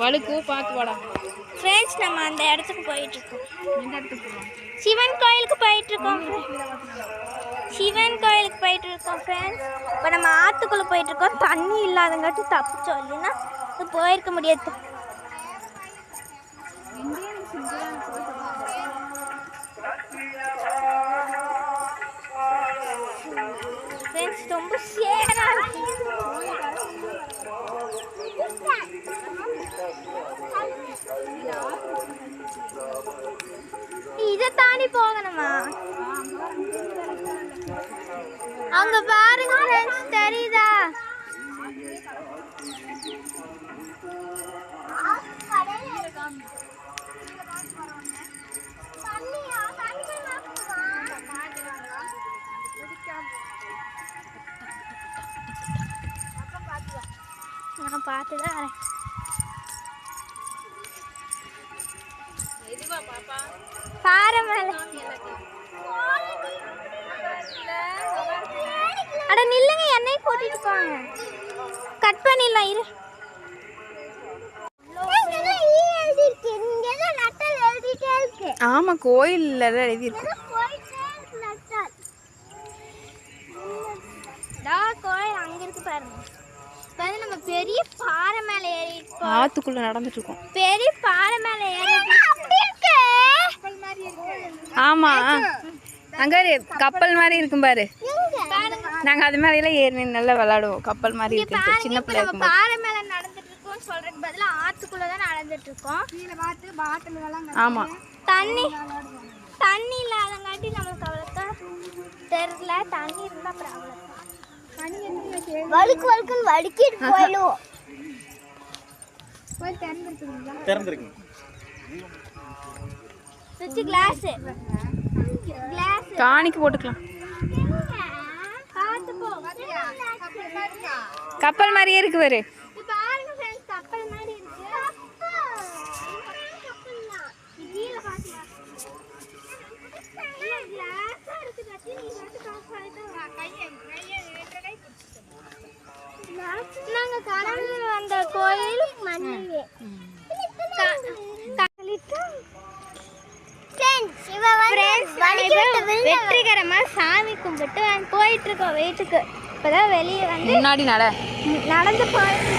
வழுக்கு பார்த்து வாடா ஃப்ரெண்ட்ஸ். நம்ம அந்த இடத்துக்கு போயிட்டுருக்கோம். எந்த இடத்துக்கு போகிறோம்? சிவன் கோயிலுக்கு போயிட்டுருக்கோம். சிவன் கோயிலுக்கு போயிட்டுருக்கோம் ஃப்ரெண்ட்ஸ். இப்போ நம்ம ஆற்றுக்குள்ளே போயிட்டுருக்கோம். தண்ணி இல்லாதங்காட்டி தப்பிச்சோம், இல்லைன்னா இது போயிருக்க முடியாது. ஃப்ரெண்ட்ஸ் ரொம்ப சேராக இருக்கு. இதை தாண்டி போகணுமா? அங்க பாருங்க ஃப்ரெண்ட்ஸ், தெரியுதா? நான் பார்த்துதான் வரேன். பாறை மேல அட நில்லுங்க, என்னையும் கூட்டிட்டு போங்க. கட் பண்ணிடலாம் இரு. ஆமா, கோயில்ல எழுதி இருக்கு. கோயில் அங்க இருக்கு பாருங்க. நம்ம பெரிய பாறை மேல ஏறி ஆத்துக்குள்ள நடந்துட்டு இருக்கோம். பெரிய பாறை மேல ஏறி ஆமா, அங்க கப்பல் மாதிரி இருக்கும் பாரு. நாங்க அது மேல எல்லாம் ஏறி நல்லா விளையாடுவோம். கப்பல் மாதிரி இருக்கு. சின்ன பிள்ளை இருக்கும். பாறை மேல நடந்துட்டு இருக்கோம் சொல்றதுக்கு பதிலா ஆத்துக்குள்ள தான் நடந்துட்டு இருக்கோம். கீழ பாத்து பாட்டில்களெல்லாம். ஆமா, தண்ணி இல்லாதங்காட்டி நமக்கு அவ்வளோக்கா தெரியல. தண்ணி இருந்தா ப்ராப்ளம். வழுக்கு வழுக்குன்னு வழுக்கிட்டு போயிடும். போய் திறந்துருக்குங்க. சுத்தி கிளாஸ் காணிக்கு போட்டுக்கலாம். பார்த்து போ. கப்பல் மாதிரியே இருக்கு பாரு. பாருங்க फ्रेंड्स, கப்பல் மாதிரி இருக்கு. கீழ பாருங்க. கிளாஸா இருக்கு. கட்டி நீ வந்து காசு ஆயிட்டா கையை நாங்க கடவுள் வந்த கோயில் மண்ணிலே வெற்றிகரமா சாமி கும்பிட்டு போயிட்டு இருக்கோம் வீட்டுக்கு. இப்பதான் வெளியே வந்து முன்னாடி நடந்து போயிட்டு